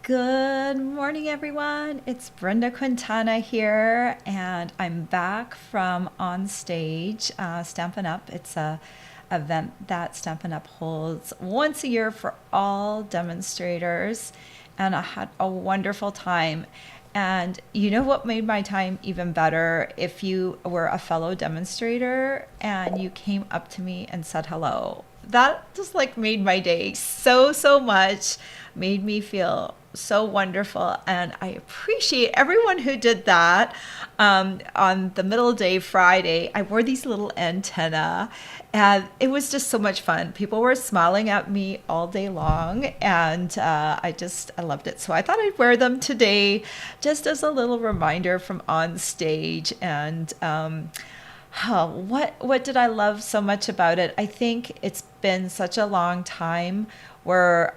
Good morning, everyone. It's Brenda Quintana here, and I'm back from On Stage Stampin' Up. It's a event that Stampin' Up holds once a year for all demonstrators, and I had a wonderful time. And you know what made my time even better? If you were a fellow demonstrator and you came up to me and said hello. That just like made my day so much, made me feel so wonderful. And I appreciate everyone who did that. On the middle day Friday, I wore these little antenna and it was just so much fun. People were smiling at me all day long, and I loved it. So I thought I'd wear them today just as a little reminder from On Stage. And what did I love so much about it? I think it's been such a long time where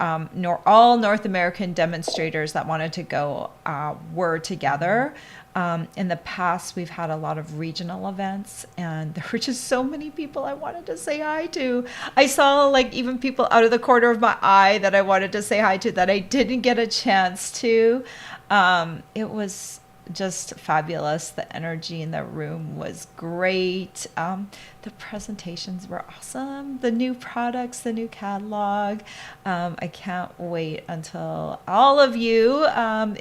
all North American demonstrators that wanted to go were together. In the past, we've had a lot of regional events, and there were just so many people I wanted to say hi to. I saw like even people out of the corner of my eye that I wanted to say hi to that I didn't get a chance to. It was just fabulous. The energy in the room was great. The presentations were awesome. The new products, the new catalog. I can't wait until all of you,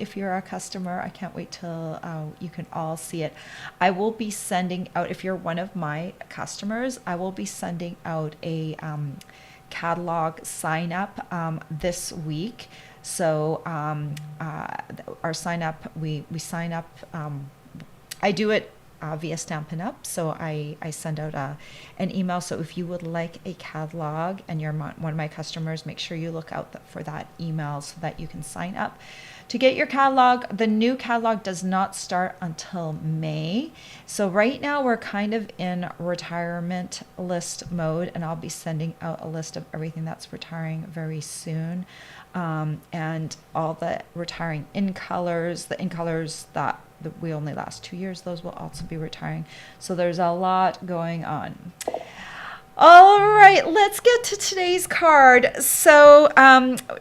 if you're a customer, I can't wait till you can all see it. I will be sending out, if you're one of my customers, I will be sending out a catalog sign up this week. So our sign up, we sign up. I do it via Stampin' Up. So I send out an email. So if you would like a catalog and you're one of my customers, make sure you look out for that email so that you can sign up to get your catalog. The new catalog does not start until May. So right now we're kind of in retirement list mode, and I'll be sending out a list of everything that's retiring very soon. And all the retiring in colors, the in colors that we only last 2 years, those will also be retiring. So there's a lot going on. All right, let's get to today's card. So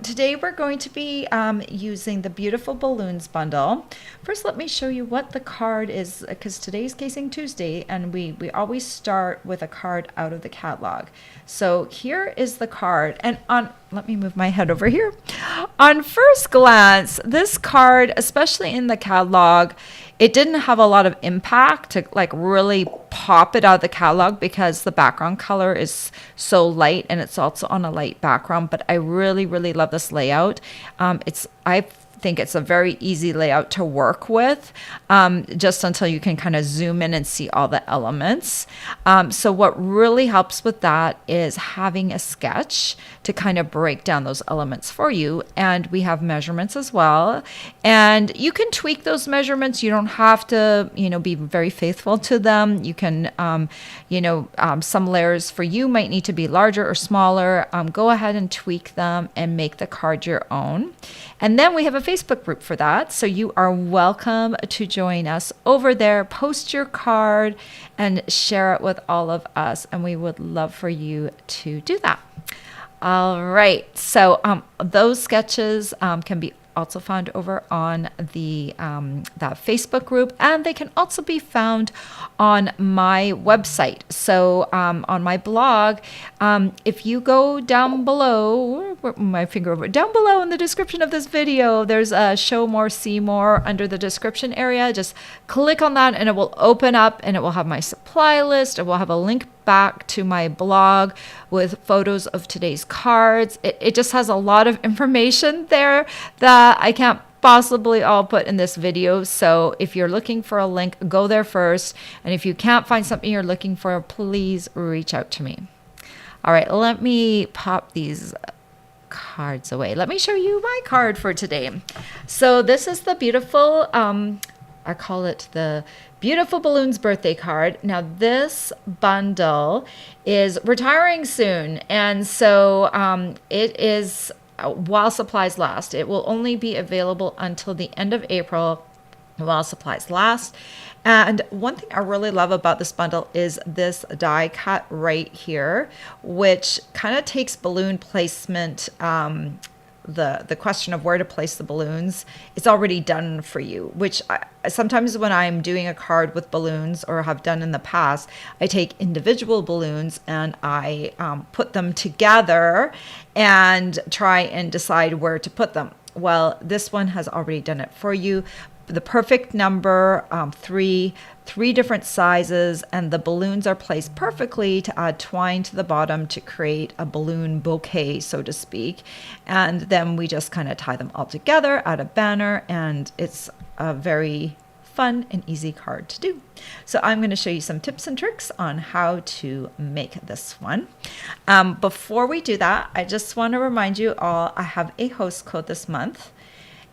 today we're going to be using the Beautiful Balloons bundle. First, let me show you what the card is, because today's Casing Tuesday, and we always start with a card out of the catalog. So here is the card, and let me move my head over here. On first glance, this card, especially in the catalog, it didn't have a lot of impact to like really pop it out of the catalog because the background color is so light and it's also on a light background. But I really love this layout. I think it's a very easy layout to work with, just until you can kind of zoom in and see all the elements. So what really helps with that is having a sketch to kind of break down those elements for you. And we have measurements as well. And you can tweak those measurements. You don't have to, be very faithful to them. You can, some layers for you might need to be larger or smaller. Go ahead and tweak them and make the card your own. And then we have a Facebook group for that. So you are welcome to join us over there. Post your card and share it with all of us. And we would love for you to do that. All right. So those sketches can be also found over on the that Facebook group, and they can also be found on my website. So on my blog, if you go down below, my finger over down below in the description of this video, there's a show more, see more under the description area. Just click on that and it will open up, and it will have my supply list. It will have a link back to my blog with photos of today's cards. It just has a lot of information there that I can't possibly all put in this video. So if you're looking for a link, go there first. And if you can't find something you're looking for, please reach out to me. All right, let me pop these cards away. Let me show you my card for today. So this is the beautiful, I call it the Beautiful Balloons birthday card. Now this bundle is retiring soon, and so it is while supplies last. It will only be available until the end of April while supplies last. And one thing I really love about this bundle is this die cut right here, which kind of takes balloon placement the question of where to place the balloons, it's already done for you, which sometimes when I'm doing a card with balloons or have done in the past, I take individual balloons and I put them together and try and decide where to put them. Well, this one has already done it for you. The perfect number, three different sizes, and the balloons are placed perfectly to add twine to the bottom to create a balloon bouquet, so to speak. And then we just kind of tie them all together, add a banner, and it's a very fun and easy card to do. So I'm going to show you some tips and tricks on how to make this one. Before we do that, I just want to remind you all, I have a host code this month.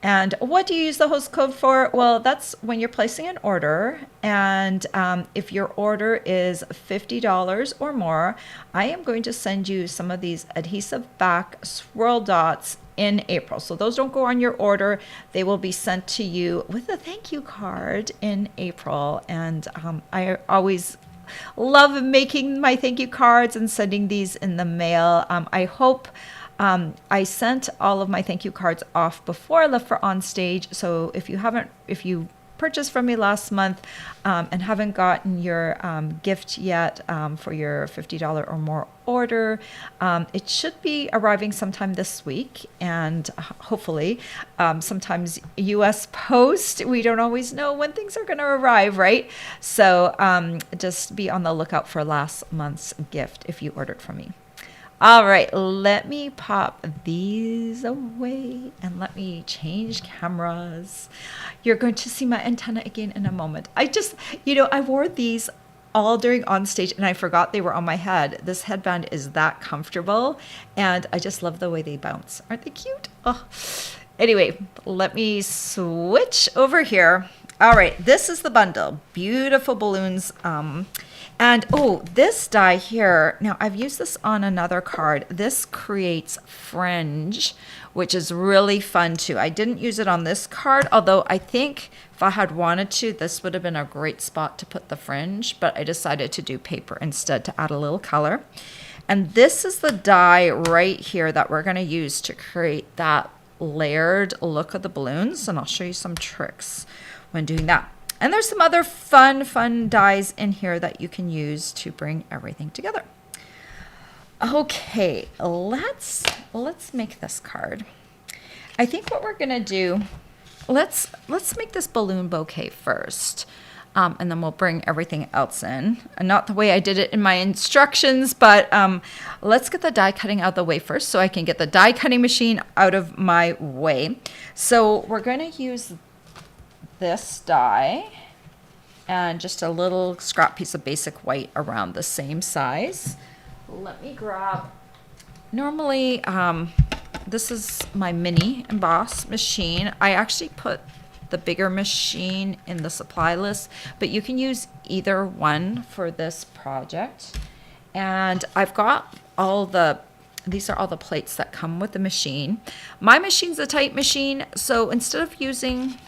And what do you use the host code for? Well, that's when you're placing an order. And if your order is $50 or more, I am going to send you some of these adhesive back swirl dots in April. So those don't go on your order. They will be sent to you with a thank you card in April. And I always love making my thank you cards and sending these in the mail. I hope I sent all of my thank you cards off before I left for On Stage. So if you purchased from me last month and haven't gotten your gift yet for your $50 or more order, it should be arriving sometime this week, and hopefully sometimes US Post, we don't always know when things are going to arrive, right? So just be on the lookout for last month's gift if you ordered from me. All right, let me pop these away and let me change cameras. You're going to see my antenna again in a moment. I wore these all during On Stage and I forgot they were on my head. This headband is that comfortable and I just love the way they bounce. Aren't they cute? Oh. Anyway, let me switch over here. All right, this is the bundle. Beautiful balloons. And this die here, now I've used this on another card. This creates fringe, which is really fun too. I didn't use it on this card, although I think if I had wanted to, this would have been a great spot to put the fringe, but I decided to do paper instead to add a little color. And this is the die right here that we're going to use to create that layered look of the balloons. And I'll show you some tricks when doing that. And there's some other fun dies in here that you can use to bring everything together. Okay, let's make this card. I think what we're gonna do, let's make this balloon bouquet first. And then we'll bring everything else in. And not the way I did it in my instructions, but let's get the die cutting out of the way first so I can get the die cutting machine out of my way. So we're gonna use this die and just a little scrap piece of basic white around the same size. Let me grab, normally this is my mini emboss machine. I actually put the bigger machine in the supply list, but you can use either one for this project. And I've got these are all the plates that come with the machine. My machine's a tight machine, so instead of using,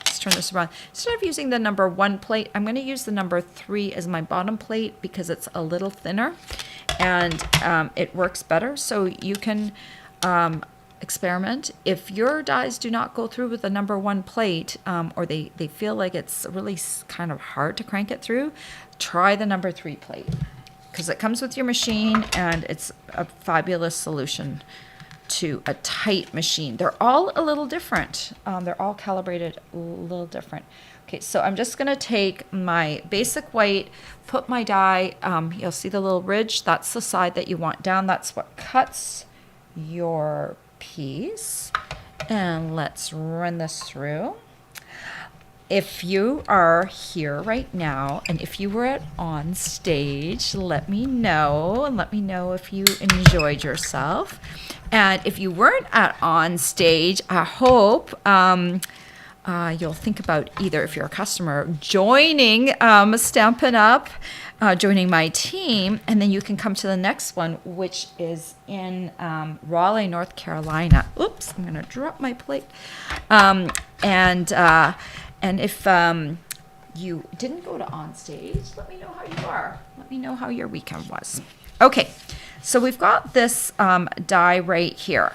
let's turn this around. Instead of using the number 1 plate, I'm going to use the number 3 as my bottom plate because it's a little thinner and it works better. So you can experiment. If your dies do not go through with the number 1 plate or they feel like it's really kind of hard to crank it through, try the number 3 plate because it comes with your machine and it's a fabulous solution to a tight machine. They're all a little different. They're all calibrated a little different. Okay, so I'm just gonna take my basic white, put my die, you'll see the little ridge, that's the side that you want down. That's what cuts your piece. And let's run this through. If you are here right now, and if you were at On Stage, let me know, and let me know if you enjoyed yourself. And if you weren't at On Stage, I hope you'll think about either, if you're a customer, joining Stampin' Up, joining my team, and then you can come to the next one, which is in Raleigh, North Carolina. Oops, I'm gonna drop my plate. And if you didn't go to On Stage, let me know how you are. Let me know how your weekend was. Okay, so we've got this die right here.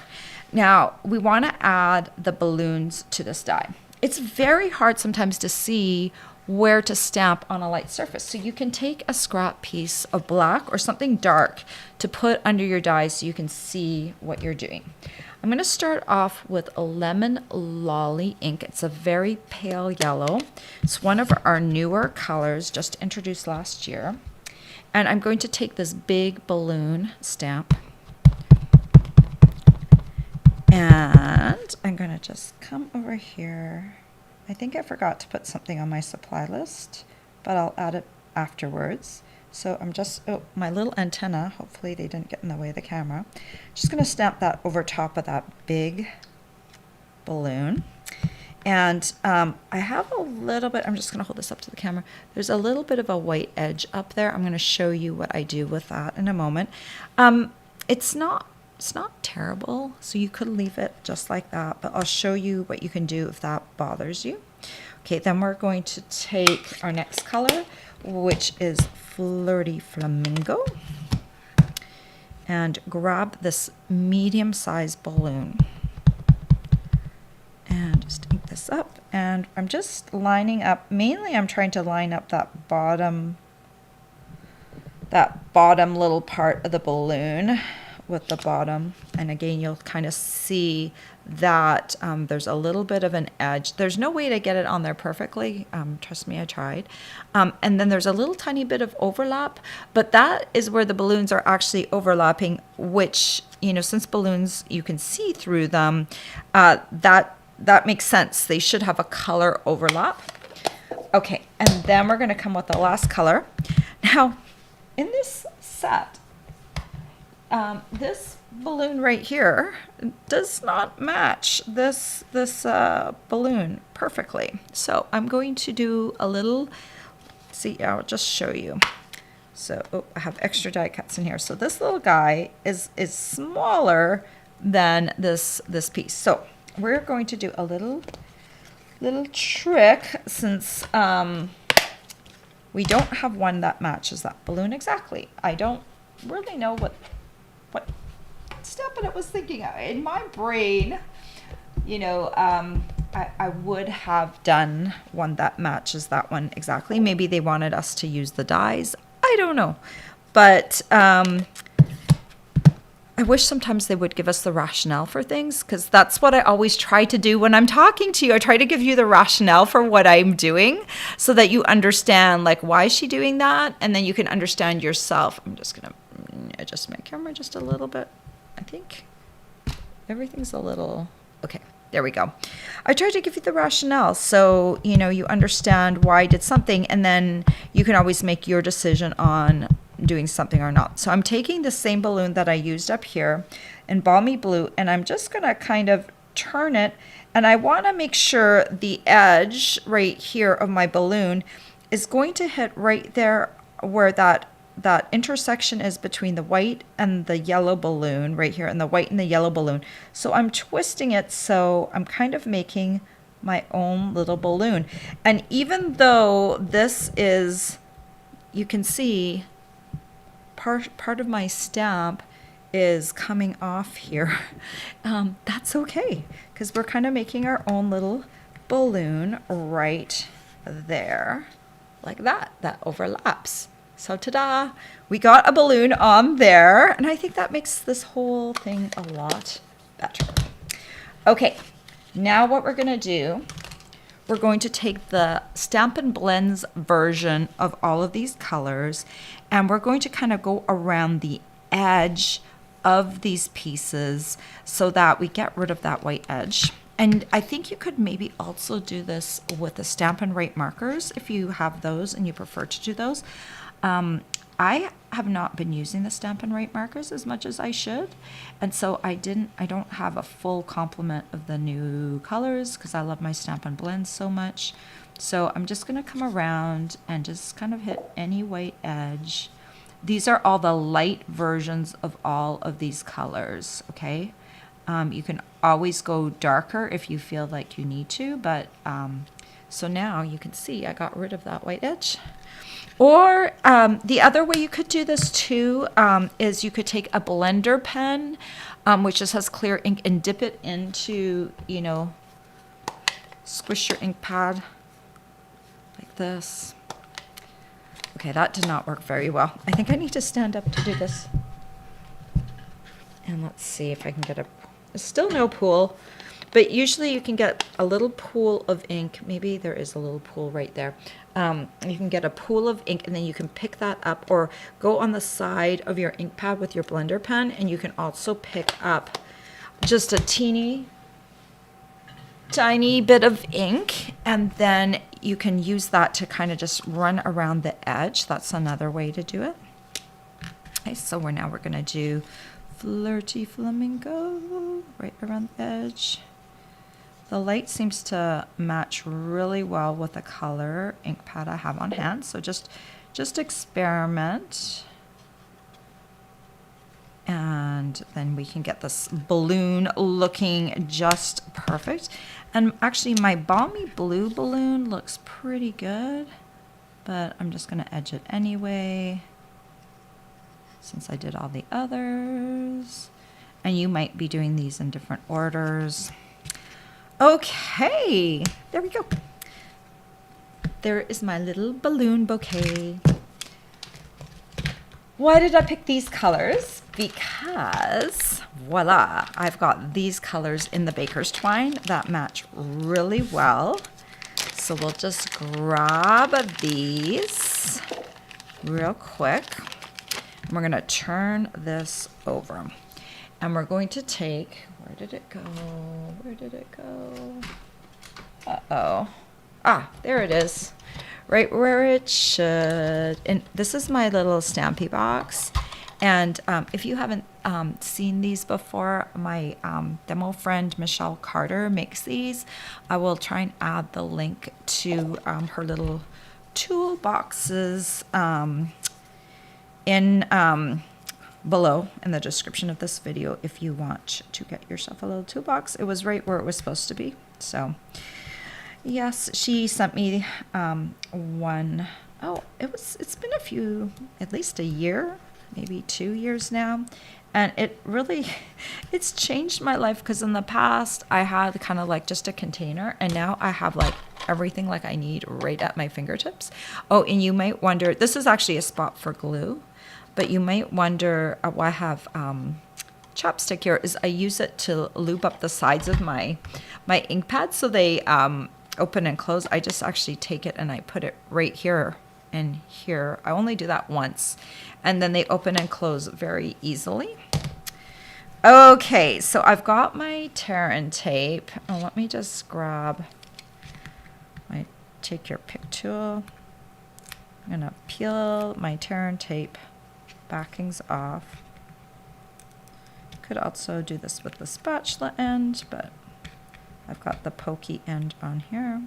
Now we want to add the balloons to this die. It's very hard sometimes to see where to stamp on a light surface. So you can take a scrap piece of black or something dark to put under your die so you can see what you're doing. I'm going to start off with a Lemon Lolly ink. It's a very pale yellow. It's one of our newer colors, just introduced last year. And I'm going to take this big balloon stamp, and I'm going to just come over here. I think I forgot to put something on my supply list, but I'll add it afterwards. So I'm just, oh, my little antenna, hopefully they didn't get in the way of the camera. Just going to stamp that over top of that big balloon. And I have a little bit, I'm just going to hold this up to the camera. There's a little bit of a white edge up there. I'm going to show you what I do with that in a moment. It's not terrible, so you could leave it just like that, but I'll show you what you can do if that bothers you. Okay, then we're going to take our next color, which is Flirty Flamingo, and grab this medium-sized balloon and just ink this up. And I'm just lining up, mainly I'm trying to line up that bottom little part of the balloon with the bottom. And again, you'll kind of see that there's a little bit of an edge. There's no way to get it on there perfectly. Trust me, I tried. And then there's a little tiny bit of overlap, but that is where the balloons are actually overlapping, which, you know, since balloons, you can see through them, that makes sense. They should have a color overlap. Okay, and then we're gonna come with the last color. Now, in this set, this balloon right here does not match this balloon perfectly. So I'm going to do a little, see, I'll just show you. So, oh, I have extra die cuts in here. So this little guy is smaller than this piece. So we're going to do a little trick, since we don't have one that matches that balloon exactly. I don't really know what step it was thinking of. In my brain, you know, I would have done one that matches that one exactly. Maybe they wanted us to use the dies. I don't know. But I wish sometimes they would give us the rationale for things, because that's what I always try to do when I'm talking to you. I try to give you the rationale for what I'm doing so that you understand, like, why is she doing that? And then you can understand yourself. I'm just going to adjust my camera just a little bit. I think everything's a little, okay, there we go. I tried to give you the rationale so, you know, you understand why I did something, and then you can always make your decision on doing something or not. So I'm taking the same balloon that I used up here in Balmy Blue, and I'm just going to kind of turn it, and I want to make sure the edge right here of my balloon is going to hit right there where that intersection is between the white and the yellow balloon right here, and the white and the yellow balloon. So I'm twisting it, so I'm kind of making my own little balloon. And even though this is, you can see part of my stamp is coming off here, that's okay, because we're kind of making our own little balloon right there, like that overlaps. So ta-da, we got a balloon on there, and I think that makes this whole thing a lot better. Okay, now what we're gonna do, we're going to take the Stampin' Blends version of all of these colors, and we're going to kind of go around the edge of these pieces so that we get rid of that white edge. And I think you could maybe also do this with the Stampin' Write markers if you have those and you prefer to do those. I have not been using the Stampin' Write markers as much as I should, and so I don't have a full complement of the new colors because I love my Stampin' Blends so much. So I'm just going to come around and just kind of hit any white edge. These are all the light versions of all of these colors, okay? You can always go darker if you feel like you need to, but so now you can see I got rid of that white edge. Or the other way you could do this too is you could take a blender pen, which just has clear ink, and dip it into, you know, squish your ink pad like this. Okay, that did not work very well. I think I need to stand up to do this. And let's see if I can get there's still no pool, but usually you can get a little pool of ink. Maybe there is a little pool right there. You can get a pool of ink, and then you can pick that up or go on the side of your ink pad with your blender pen, and you can also pick up just a tiny bit of ink, and then you can use that to kind of just run around the edge. That's another way to do it. Okay, so we're going to do Flirty Flamingo right around the edge. The light seems to match really well with the color ink pad I have on hand, so just experiment. And then we can get this balloon looking just perfect. And actually my balmy blue balloon looks pretty good, but I'm just gonna edge it anyway, since I did all the others. And you might be doing these in different orders. Okay, there we go. There is my little balloon bouquet. Why did I pick these colors? Because, voila, I've got these colors in the baker's twine that match really well. So we'll just grab these real quick. And we're gonna turn this over. And we're going to take, where did it go? Where did it go? Uh-oh. Ah, there it is. Right where it should. And this is my little Stampy box. And if you haven't seen these before, my demo friend Michelle Carter makes these. I will try and add the link to her little toolboxes in below in the description of this video if you want to get yourself a little toolbox. It was right where it was supposed to be. So yes, she sent me one. Oh, it's been at least a year, maybe 2 years now. And it's changed my life, because in the past I had kind of like just a container, and now I have like everything like I need right at my fingertips. Oh, and you might wonder, this is actually a spot for glue, but you might wonder why I have chapstick here is I use it to lube up the sides of my ink pads so they open and close. I just actually take it and I put it right here and here. I only do that once, and then they open and close very easily. Okay, so I've got my tear and tape. Oh, let me just grab my take your pick tool. I'm gonna peel my tear and tape backings off. Could also do this with the spatula end, but I've got the pokey end on here.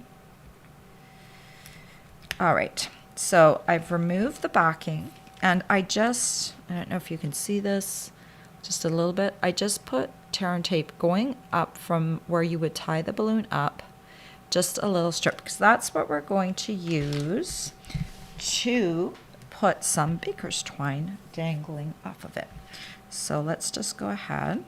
All right, so I've removed the backing, and I don't know if you can see this just a little bit. I just put tear and tape going up from where you would tie the balloon up, just a little strip, because that's what we're going to use to put some baker's twine dangling off of it. So let's just go ahead,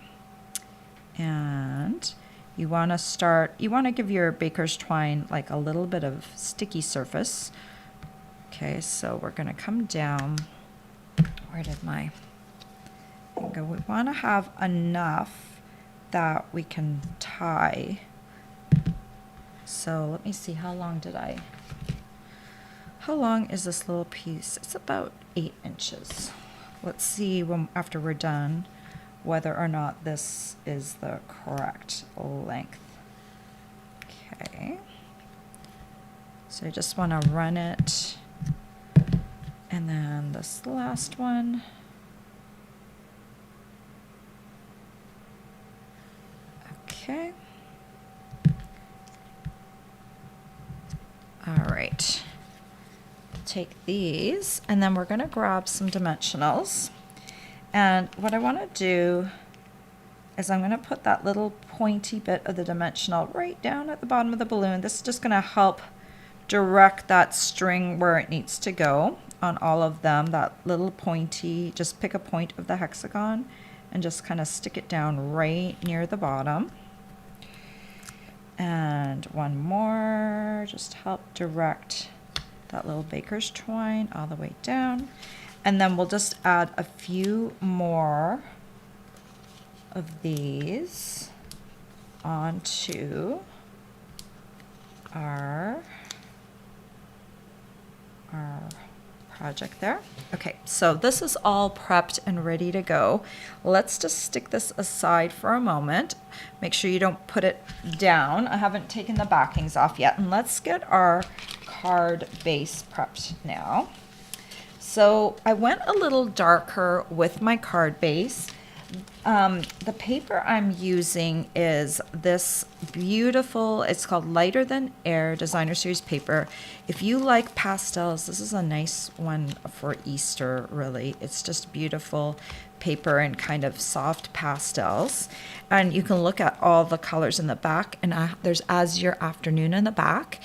and you want to give your baker's twine like a little bit of sticky surface. Okay, so we're going to come down. Where did my thing go? We want to have enough that we can tie. So let me see, how long is this little piece? It's about 8 inches. Let's see after we're done whether or not this is the correct length. Okay. So I just want to run it. And then this last one. Okay. All right. Take these, and then we're going to grab some dimensionals. And what I want to do is I'm going to put that little pointy bit of the dimensional right down at the bottom of the balloon. This is just going to help direct that string where it needs to go. on all of them, that little pointy, just pick a point of the hexagon and just kind of stick it down right near the bottom. And one more, just help direct that little baker's twine all the way down. And then we'll just add a few more of these onto our project there. Okay, so this is all prepped and ready to go. Let's just stick this aside for a moment. Make sure you don't put it down. I haven't taken the backings off yet. And let's get our card base prepped now. So I went a little darker with my card base. The paper I'm using is this beautiful, it's called Lighter Than Air Designer Series paper. If you like pastels, this is a nice one for Easter, really. It's just beautiful paper and kind of soft pastels. And you can look at all the colors in the back, and there's Azure Afternoon in the back.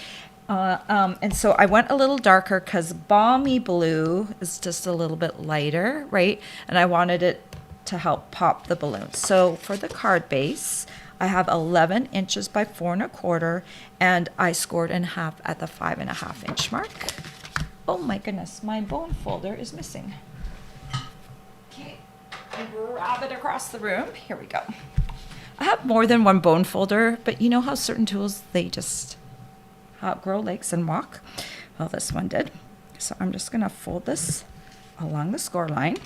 And so I went a little darker because Balmy Blue is just a little bit lighter, right? And I wanted it to help pop the balloon. So for the card base, I have 11 inches by 4 1/4, and I scored in half at the 5 1/2 inch mark. Oh my goodness, my bone folder is missing. Okay, grab it across the room. Here we go. I have more than one bone folder, but you know how certain tools, they just grow legs and walk? Well, this one did. So I'm just gonna fold this along the score line.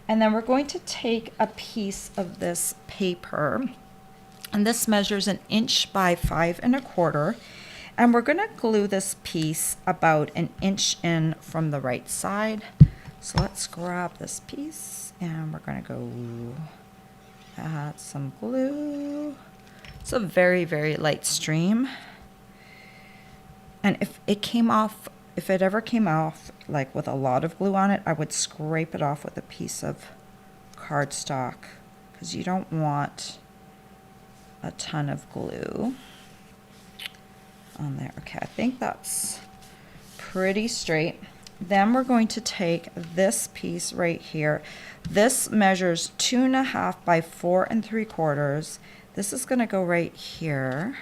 And then we're going to take a piece of this paper, and this measures 1 inch by 5 1/4. And we're gonna glue this piece about 1 inch in from the right side. So let's grab this piece and we're gonna go add some glue. It's a very, very light stream. And if it ever came off like with a lot of glue on it, I would scrape it off with a piece of cardstock because you don't want a ton of glue on there. Okay, I think that's pretty straight. Then we're going to take this piece right here. This measures 2 1/2 by 4 3/4. This is going to go right here.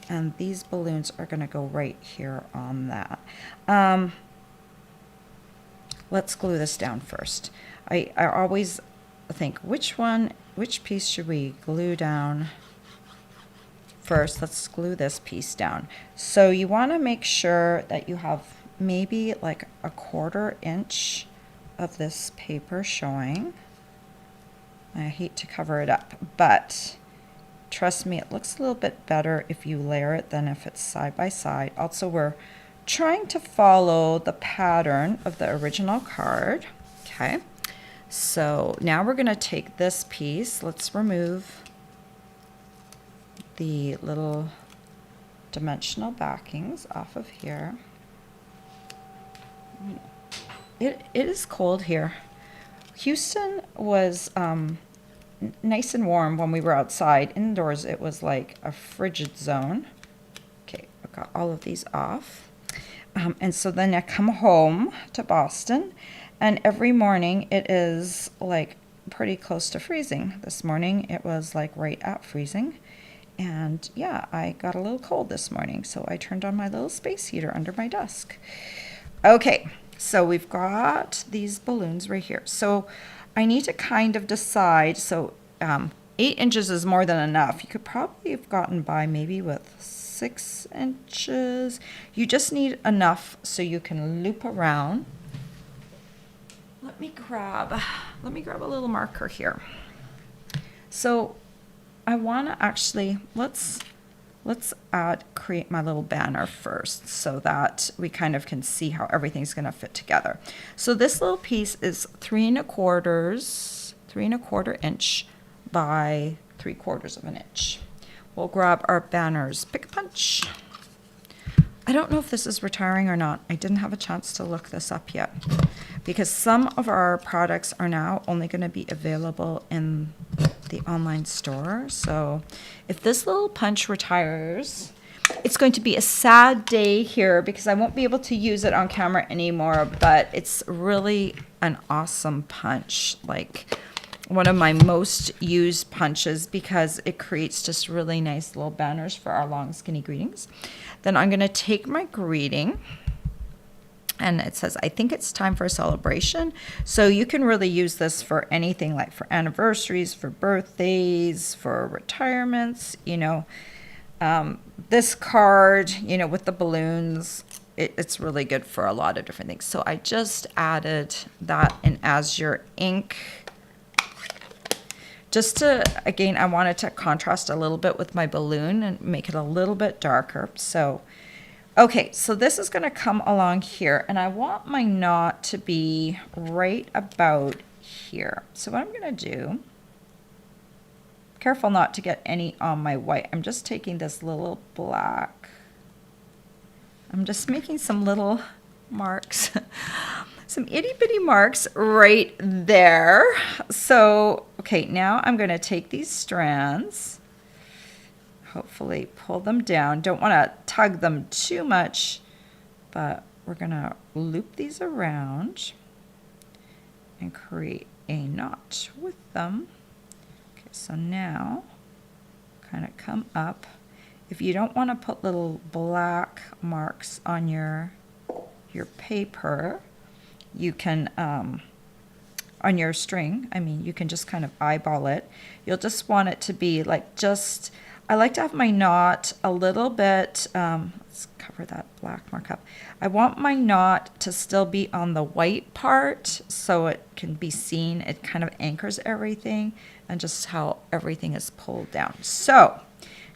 And these balloons are going to go right here on that. Let's glue this down first. I always think, which piece should we glue down first? Let's glue this piece down. So you want to make sure that you have maybe like 1/4 inch of this paper showing. I hate to cover it up, but trust me, it looks a little bit better if you layer it than if it's side by side. Also, we're trying to follow the pattern of the original card. Okay, so now we're going to take this piece. Let's remove the little dimensional backings off of here. It is cold here. Houston was nice and warm when we were outside. Indoors, it was like a frigid zone. Okay, I've got all of these off. And so then I come home to Boston, and every morning it is like pretty close to freezing. This morning it was like right at freezing. And yeah, I got a little cold this morning, so I turned on my little space heater under my desk. Okay, so we've got these balloons right here. So I need to kind of decide. So 8 inches is more than enough. You could probably have gotten by maybe with 6 inches. You just need enough so you can loop around. Let me grab a little marker here. So I want to actually, let's create my little banner first so that we kind of can see how everything's going to fit together. So this little piece is 3 1/4 inch by 3/4 of an inch. We'll grab our banners, pick a punch. I don't know if this is retiring or not. I didn't have a chance to look this up yet because some of our products are now only going to be available in the online store. So if this little punch retires, it's going to be a sad day here because I won't be able to use it on camera anymore, but it's really an awesome punch. Like one of my most used punches because it creates just really nice little banners for our long skinny greetings. Then I'm going to take my greeting and it says, I think it's time for a celebration. So you can really use this for anything, like for anniversaries, for birthdays, for retirements, you know. This card, you know, with the balloons, it's really good for a lot of different things. So I just added that in Azure ink. Just to, again, I wanted to contrast a little bit with my balloon and make it a little bit darker. So, okay, so this is going to come along here, and I want my knot to be right about here. So what I'm going to do, careful not to get any on my white. I'm just taking this little black. I'm just making some little marks. Some itty bitty marks right there. So, okay, now I'm going to take these strands, hopefully pull them down. Don't want to tug them too much, but we're going to loop these around and create a knot with them. Okay, so now kind of come up. If you don't want to put little black marks on your paper, you can, on your string, I mean, you can just kind of eyeball it. You'll just want it to be like just, I like to have my knot a little bit, let's cover that black mark up. I want my knot to still be on the white part so it can be seen. It kind of anchors everything and just how everything is pulled down. So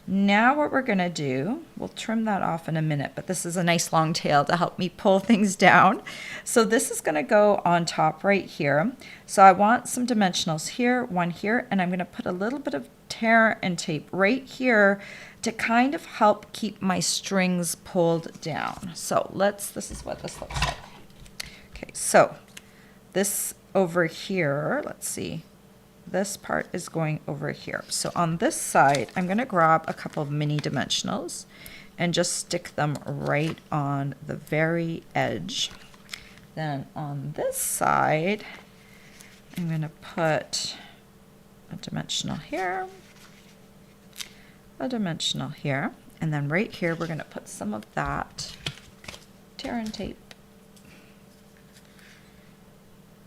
now what we're going to do, we'll trim that off in a minute, but this is a nice long tail to help me pull things down. So this is going to go on top right here. So I want some dimensionals here, one here, and I'm going to put a little bit of tear and tape right here to kind of help keep my strings pulled down. So this is what this looks like. Okay, so this over here, let's see. This part is going over here. So on this side, I'm going to grab a couple of mini dimensionals and just stick them right on the very edge. Then on this side, I'm going to put a dimensional here, a dimensional here, and then right here, we're going to put some of that tear and tape.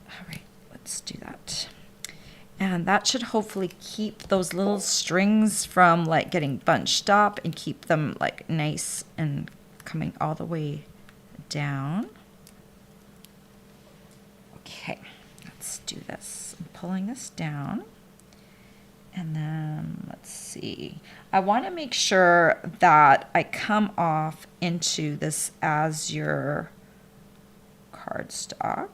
All right, let's do that. And that should hopefully keep those little strings from like getting bunched up and keep them like nice and coming all the way down. Okay, let's do this. I'm pulling this down. And then let's see. I want to make sure that I come off into this Azure cardstock.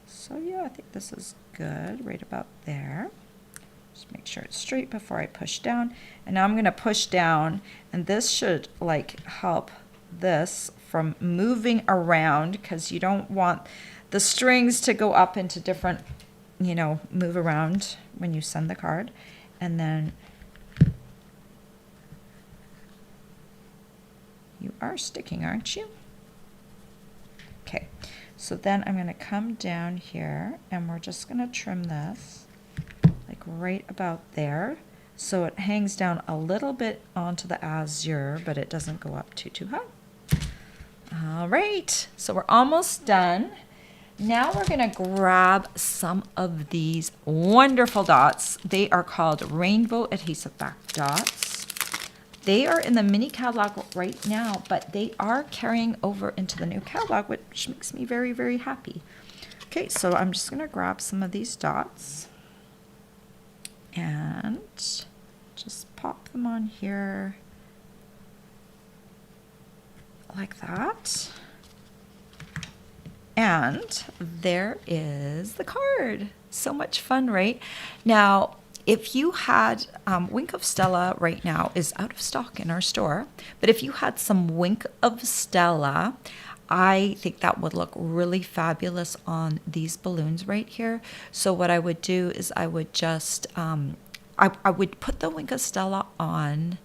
So yeah, I think this is good, right about there. Just make sure it's straight before I push down. And now I'm going to push down, and this should like help this from moving around because you don't want the strings to go up into different, you know, move around when you send the card. And then you are sticking, aren't you? Okay. So then I'm going to come down here and we're just going to trim this like right about there. So it hangs down a little bit onto the Azure, but it doesn't go up too high. All right, so we're almost done. Now we're going to grab some of these wonderful dots. They are called Rainbow Adhesive Back Dots. They are in the mini catalog right now, but they are carrying over into the new catalog, which makes me very, very happy. Okay, so I'm just going to grab some of these dots and just pop them on here like that. And there is the card. So much fun, right? Now, if you had, Wink of Stella right now is out of stock in our store, but if you had some Wink of Stella, I think that would look really fabulous on these balloons right here. So what I would do is I would just, I would put the Wink of Stella on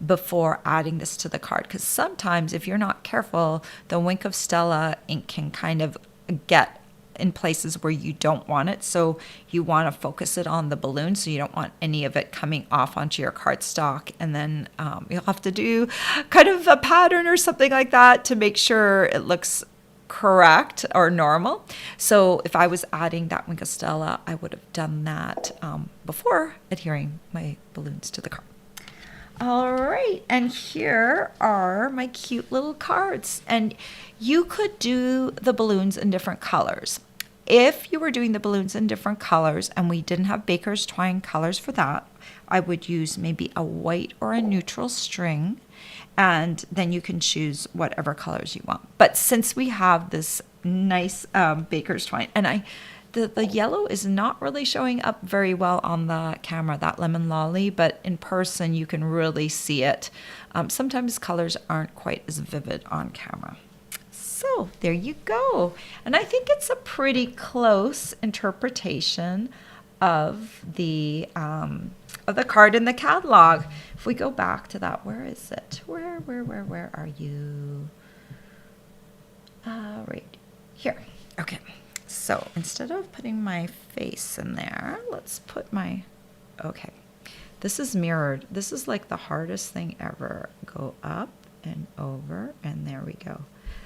before adding this to the card, because sometimes if you're not careful, the Wink of Stella ink can kind of get in places where you don't want it. So you want to focus it on the balloon, so you don't want any of it coming off onto your cardstock. And then you'll have to do kind of a pattern or something like that to make sure it looks correct or normal. So if I was adding that Wink of Stella, I would have done that before adhering my balloons to the card. All right, and here are my cute little cards. And you could do the balloons in different colors. If you were doing the balloons in different colors and we didn't have Baker's Twine colors for that, I would use maybe a white or a neutral string, and then you can choose whatever colors you want. But since we have this nice Baker's Twine, and the yellow is not really showing up very well on the camera, that lemon lolly, but in person you can really see it. Sometimes colors aren't quite as vivid on camera. So there you go. And I think it's a pretty close interpretation of the card in the catalog. If we go back to that, where is it? Where are you? Right here. Okay. So instead of putting my face in there, let's put my, okay. This is mirrored. This is like the hardest thing ever. Go up and over, and there we go.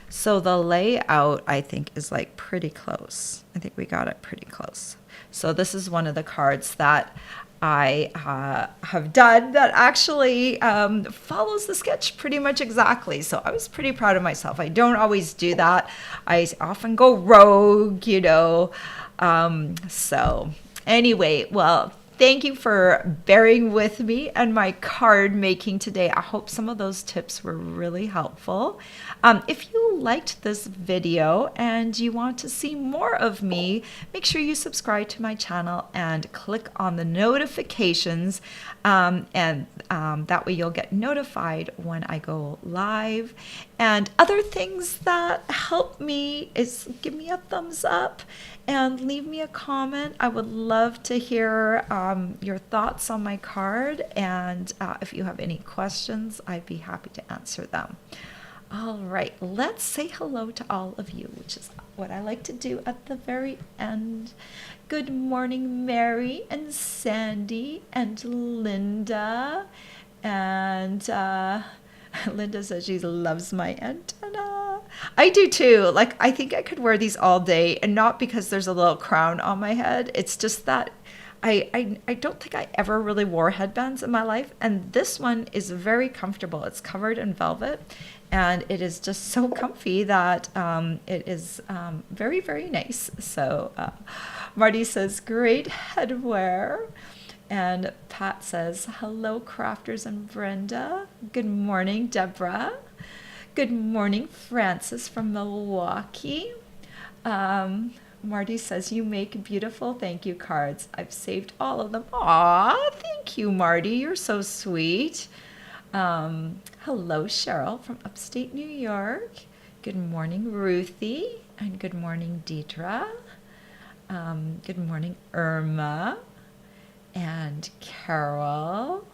So the layout, I think, is like pretty close. I think we got it pretty close. So this is one of the cards that I have done that actually follows the sketch pretty much exactly. So I was pretty proud of myself. I don't always do that. I often go rogue, you know. So anyway, well, thank you for bearing with me and my card making today. I hope some of those tips were really helpful. If you liked this video and you want to see more of me, make sure you subscribe to my channel and click on the notifications, and that way you'll get notified when I go live. And other things that help me is give me a thumbs up and leave me a comment. I would love to hear your thoughts on my card, and if you have any questions, I'd be happy to answer them. All right, let's say hello to all of you, which is what I like to do at the very end. Good morning, Mary and Sandy and Linda. And Linda says she loves my antenna. I do too. Like, I think I could wear these all day, and not because there's a little crown on my head. It's just that I don't think I ever really wore headbands in my life, and this one is very comfortable. It's covered in velvet, and it is just so comfy that it is very, very nice. So Marty says, great headwear. And Pat says, hello, crafters and Brenda. Good morning, Deborah. Good morning, Francis from Milwaukee. Marty says, you make beautiful thank you cards. I've saved all of them. Aw, thank you, Marty. You're so sweet. Hello, Cheryl from upstate New York. Good morning, Ruthie. And good morning, Deidre. Good morning, Irma. And Carol.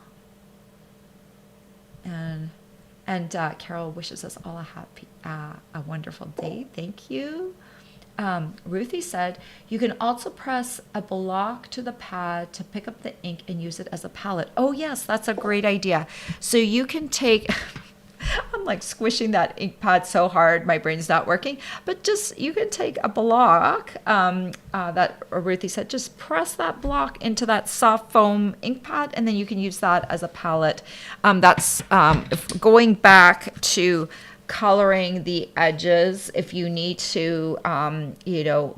And Carol wishes us all a happy, a wonderful day. Thank you. Ruthie said, you can also press a block to the pad to pick up the ink and use it as a palette. Oh, yes, that's a great idea. So you can take, I'm like squishing that ink pad so hard, my brain's not working, but just, you can take a block, that Ruthie said, just press that block into that soft foam ink pad, and then you can use that as a palette. That's going back to coloring the edges if you need to,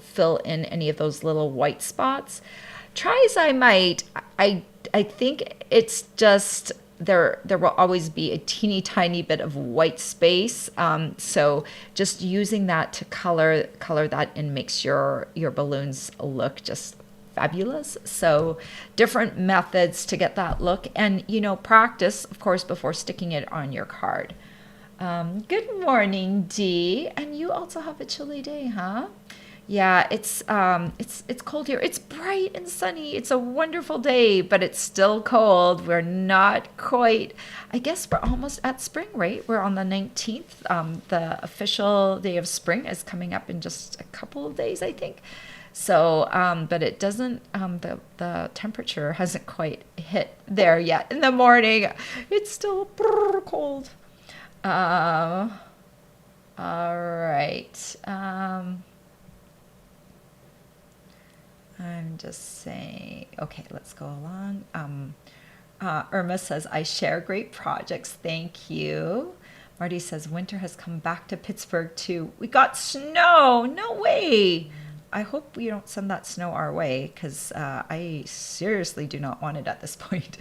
fill in any of those little white spots. Try as I might, I think it's just, there will always be a teeny tiny bit of white space. So just using that to color that in makes your balloons look just fabulous. So different methods to get that look, and practice, of course, before sticking it on your card. Good morning, Dee. And you also have a chilly day, huh? Yeah, it's cold here. It's bright and sunny. It's a wonderful day, but it's still cold. We're not quite. I guess we're almost at spring, right? We're on the 19th. The official day of spring is coming up in just a couple of days, I think. So, but it doesn't. The temperature hasn't quite hit there yet. In the morning, it's still cold. Uh, all right. I'm just saying, okay, let's go along. Irma says, I share great projects. Thank you. Marty says, winter has come back to Pittsburgh too. We got snow. No way. I hope we don't send that snow our way because I seriously do not want it at this point.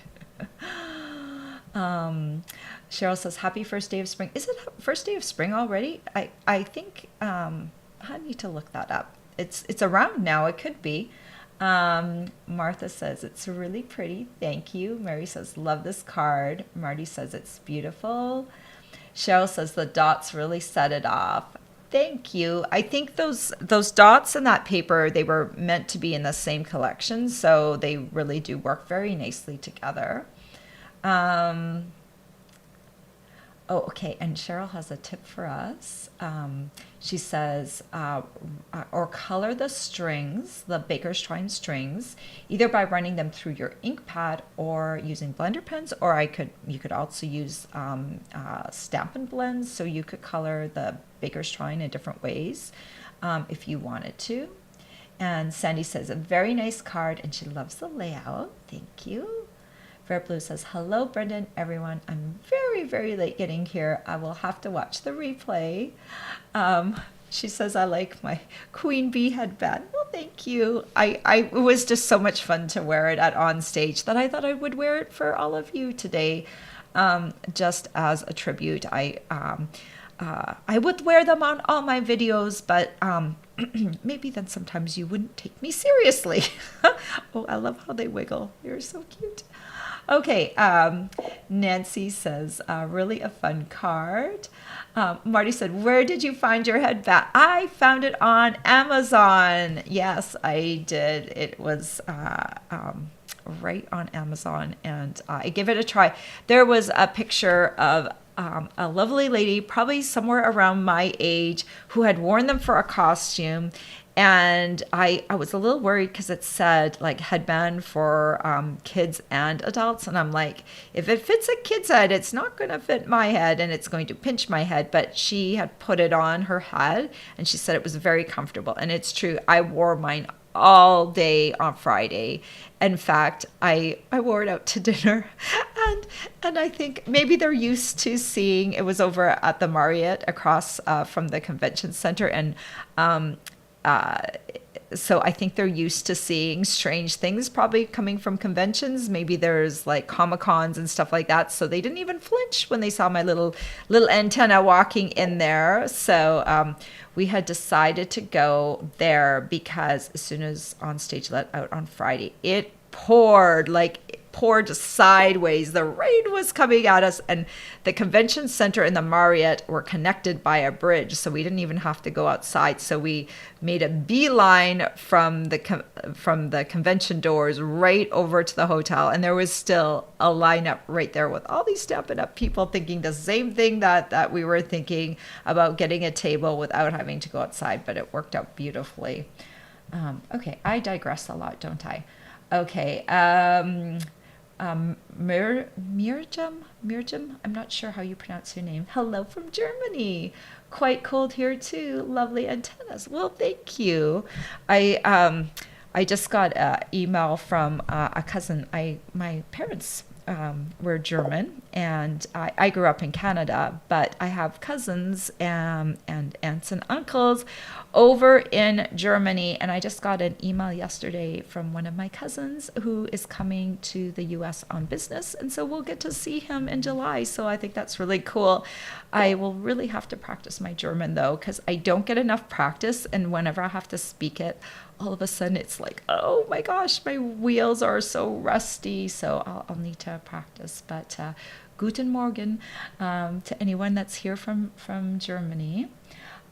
Cheryl says, happy first day of spring. Is it first day of spring already? I think I need to look that up. It's around now. It could be. Martha says, it's really pretty. Thank you. Mary says, love this card. Marty says, it's beautiful. Cheryl says, the dots really set it off. Thank you. I think those dots in that paper, they were meant to be in the same collection, so they really do work very nicely together. Um, Oh, okay. And Cheryl has a tip for us. She says, or color the strings, the Baker's Twine strings, either by running them through your ink pad or using blender pens, or you could also use Stampin' Blends, so you could color the Baker's Twine in different ways if you wanted to. And Sandy says, a very nice card, and she loves the layout. Thank you. Fair Blue says, hello, Brendan, everyone. I'm very, very late getting here. I will have to watch the replay. She says, I like my Queen Bee headband. Well, thank you. It was just so much fun to wear it at On Stage that I thought I would wear it for all of you today, just as a tribute. I would wear them on all my videos, but maybe then sometimes you wouldn't take me seriously. Oh, I love how they wiggle. You're so cute. Okay, Nancy says, really a fun card. Marty said, where did you find your headband? I found it on Amazon. Yes, I did. It was right on Amazon, and I gave it a try. There was a picture of a lovely lady, probably somewhere around my age, who had worn them for a costume. And I was a little worried because it said like headband for kids and adults. And I'm like, if it fits a kid's head, it's not going to fit my head and it's going to pinch my head. But she had put it on her head and she said it was very comfortable. And it's true. I wore mine all day on Friday. In fact, I wore it out to dinner, and I think maybe they're used to seeing, it was over at the Marriott across from the convention center, and so I think they're used to seeing strange things probably coming from conventions. Maybe there's like Comic-Cons and stuff like that. So they didn't even flinch when they saw my little antenna walking in there. So we had decided to go there because as soon as On Stage let out on Friday, it poured sideways. The rain was coming at us, and the convention center and the Marriott were connected by a bridge, so we didn't even have to go outside. So we made a beeline from the convention doors right over to the hotel, and there was still a lineup right there with all these Stampin' Up! People thinking the same thing that we were thinking about getting a table without having to go outside, but it worked out beautifully. Okay, I digress a lot, don't I? Okay. Mirjam, I'm not sure how you pronounce your name. Hello from Germany. Quite cold here too. Lovely antennas. Well, thank you. I just got an email from a cousin. My parents were German, and I grew up in Canada, but I have cousins and aunts and uncles over in Germany, and I just got an email yesterday from one of my cousins who is coming to the US on business, and so we'll get to see him in July, so I think that's really cool. I will really have to practice my German though, because I don't get enough practice, and whenever I have to speak it, all of a sudden it's like, oh my gosh, my wheels are so rusty, so I'll need to practice. But Guten Morgen to anyone that's here from Germany.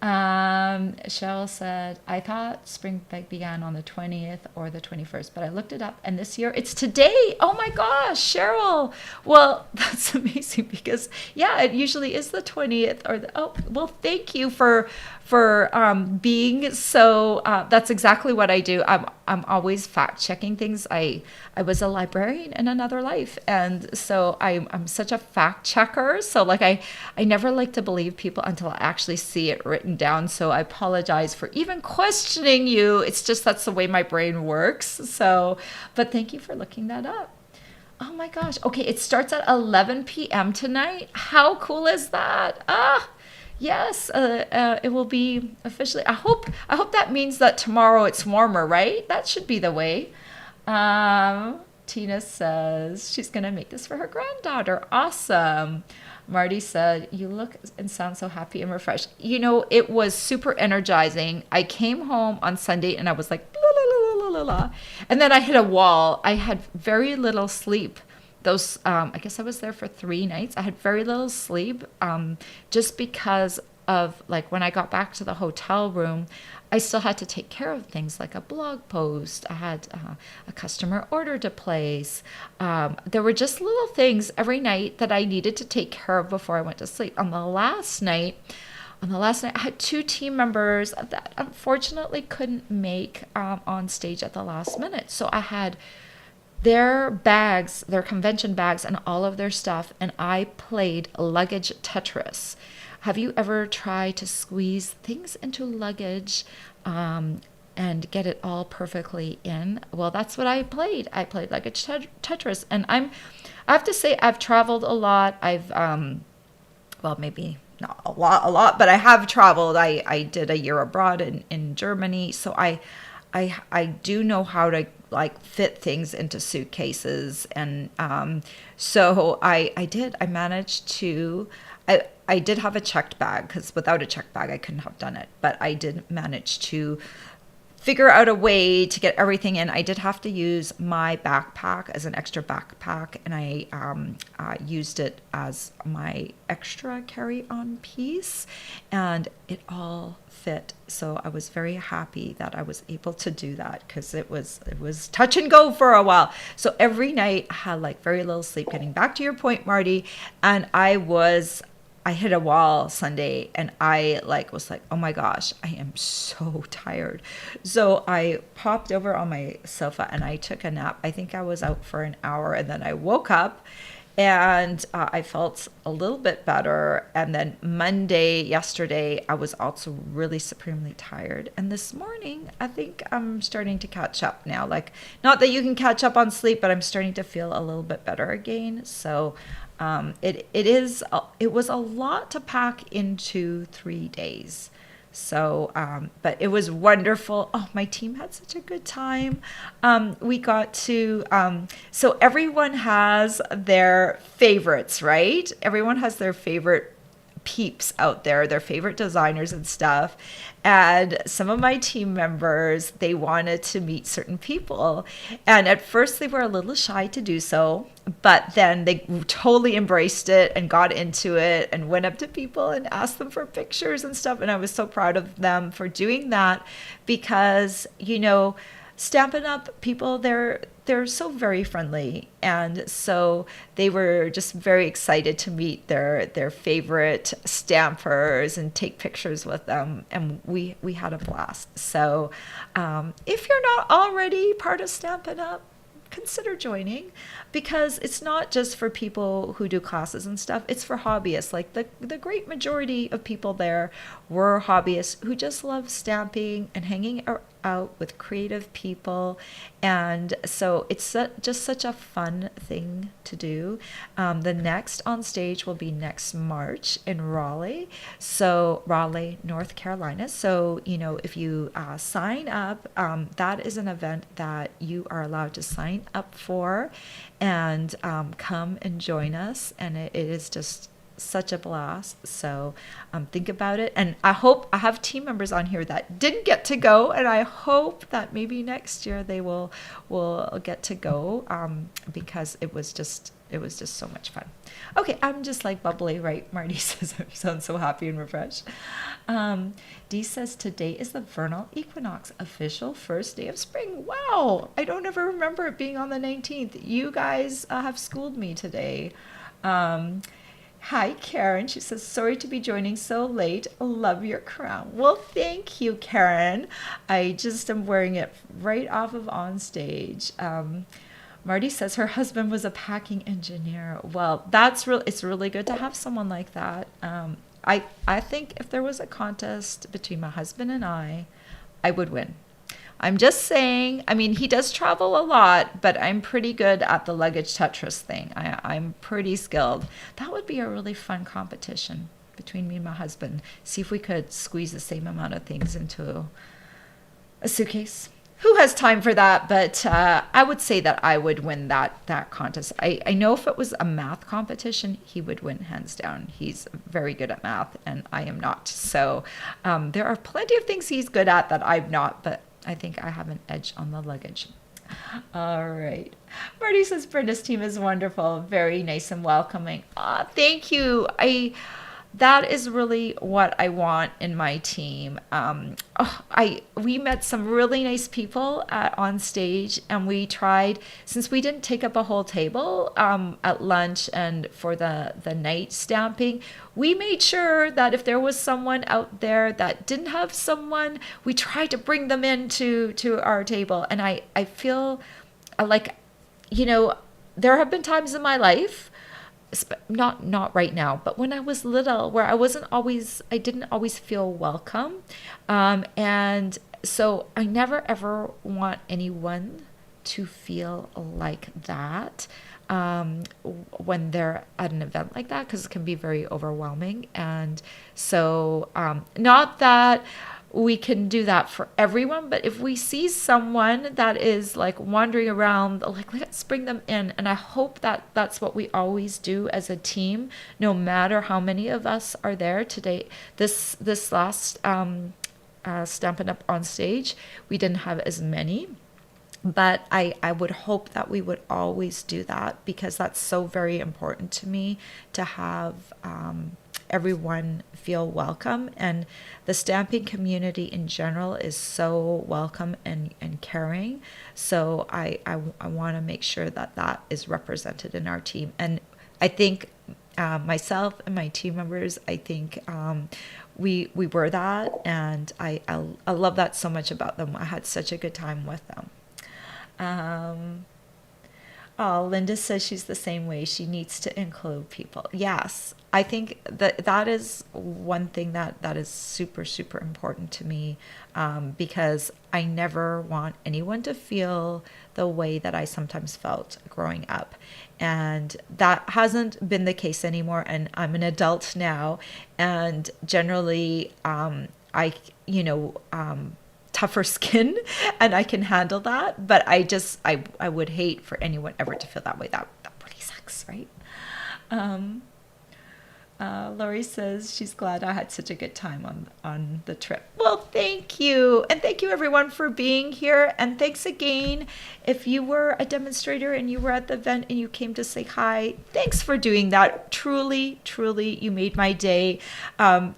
Cheryl said, I thought spring break began on the 20th or the 21st, but I looked it up and this year it's today. Oh my gosh, Cheryl. Well, that's amazing because yeah, it usually is the 20th or the, oh, well, thank you for being so, that's exactly what I do. I'm always fact checking things. I was a librarian in another life. And so I'm such a fact checker. So like, I never like to believe people until I actually see it written down. So I apologize for even questioning you. It's just, that's the way my brain works. So, but thank you for looking that up. Oh my gosh. Okay. It starts at 11 p.m. tonight. How cool is that? Yes, it will be officially. I hope that means that tomorrow it's warmer, right? That should be the way. Tina says she's gonna make this for her granddaughter. Awesome. Marty said, "You look and sound so happy and refreshed." You know, it was super energizing. I came home on Sunday and I was like, la, la, la, la, la, la. And then I hit a wall. I had very little sleep those I guess I was there for 3 nights. I had very little sleep, just because of like when I got back to the hotel room, I still had to take care of things like a blog post. I had a customer order to place. There were just little things every night that I needed to take care of before I went to sleep. On the last night, I had 2 team members that unfortunately couldn't make on stage at the last minute. So I had their bags, their convention bags, and all of their stuff, and I played luggage Tetris. Have you ever tried to squeeze things into luggage and get it all perfectly in? Well, that's what I played. I played luggage Tetris, and I have to say, I've traveled a lot. I've, well, maybe not a lot, but I have traveled. I did a year abroad in Germany, so I do know how to like fit things into suitcases. And so I managed to, I did have a checked bag because without a checked bag, I couldn't have done it. But I did manage to figure out a way to get everything in. I did have to use my backpack as an extra backpack, and I used it as my extra carry-on piece, and it all fit. So I was very happy that I was able to do that because it was touch and go for a while. So every night I had like very little sleep. Getting back to your point, Marty, and I hit a wall Sunday and I was like, oh my gosh, I am so tired. So I popped over on my sofa and I took a nap. I think I was out for an hour and then I woke up and I felt a little bit better. And then yesterday, I was also really supremely tired. And this morning, I think I'm starting to catch up now. Like, not that you can catch up on sleep, but I'm starting to feel a little bit better again. So it was a lot to pack into 3 days. So, but it was wonderful. Oh, my team had such a good time. We got to, so everyone has their favorites, right? Everyone has their favorite peeps out there, their favorite designers and stuff. And some of my team members, they wanted to meet certain people. And at first they were a little shy to do so, but then they totally embraced it and got into it and went up to people and asked them for pictures and stuff. And I was so proud of them for doing that because, Stampin' Up! People, they're so very friendly, and so they were just very excited to meet their favorite stampers and take pictures with them, and we had a blast. So if you're not already part of Stampin' Up!, consider joining, because it's not just for people who do classes and stuff, it's for hobbyists. Like the great majority of people there were hobbyists who just love stamping and hanging out with creative people, and so it's just such a fun thing to do. The next on stage will be next March in Raleigh, North Carolina. So if you sign up, that is an event that you are allowed to sign up for, and come and join us, and it is just such a blast. So think about it, and I have team members on here that didn't get to go, and I hope that maybe next year they will get to go, because it was just it was just so much fun. Okay, I'm just like bubbly, right? Marty says I sound so happy and refreshed. Dee says today is the vernal equinox, official first day of spring. Wow, I don't ever remember it being on the 19th. You guys have schooled me today. Hi, Karen. She says, sorry to be joining so late. Love your crown. Well, thank you, Karen. I just am wearing it right off of on stage. Marty says her husband was a packing engineer. Well, it's really good to have someone like that. I think if there was a contest between my husband and I would win. I'm just saying, I mean, he does travel a lot, but I'm pretty good at the luggage Tetris thing. I'm pretty skilled. That would be a really fun competition between me and my husband. See if we could squeeze the same amount of things into a suitcase. Who has time for that? But I would say that I would win that contest. I know if it was a math competition, he would win hands down. He's very good at math, and I am not. So there are plenty of things he's good at that I'm not, but I think I have an edge on the luggage. All right. Marty says Brenda's team is wonderful, very nice and welcoming. Thank you. That is really what I want in my team. We met some really nice people on stage, and we tried, since we didn't take up a whole table at lunch and for the night stamping, we made sure that if there was someone out there that didn't have someone, we tried to bring them into our table. And I feel like, there have been times in my life, not right now, but when I was little, where I didn't always feel welcome. And so I never ever want anyone to feel like that when they're at an event like that, because it can be very overwhelming. And so not that we can do that for everyone, but if we see someone that is like wandering around, like, let's bring them in. And I hope that that's what we always do as a team, no matter how many of us are there today. This last Stampin' Up! On stage, we didn't have as many, but I would hope that we would always do that, because that's so very important to me, to have everyone feel welcome. And the stamping community in general is so welcome and caring. So I want to make sure that is represented in our team. And I think myself and my team members, I think we were that, and I love that so much about them. I had such a good time with them. Linda says she's the same way. She needs to include people. Yes, I think that is one thing that is super, super important to me, because I never want anyone to feel the way that I sometimes felt growing up. And that hasn't been the case anymore. And I'm an adult now. And generally, tougher skin, and I can handle that. But I would hate for anyone ever to feel that way. That really sucks, right? Lori says she's glad I had such a good time on the trip. Well, thank you. And thank you everyone for being here. And thanks again. If you were a demonstrator and you were at the event and you came to say hi, thanks for doing that. Truly, truly, you made my day.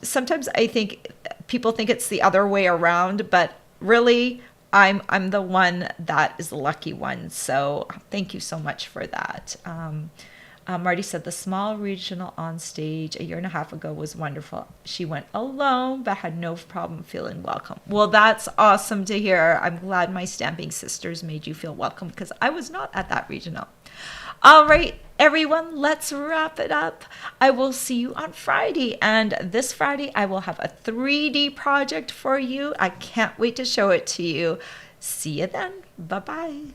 Sometimes I think people think it's the other way around, but really, I'm the one that is the lucky one. So thank you so much for that. Marty said the small regional on stage a year and a half ago was wonderful. She went alone, but had no problem feeling welcome. Well, that's awesome to hear. I'm glad my stamping sisters made you feel welcome, because I was not at that regional. All right, everyone, let's wrap it up. I will see you on Friday. And this Friday, I will have a 3D project for you. I can't wait to show it to you. See you then. Bye-bye.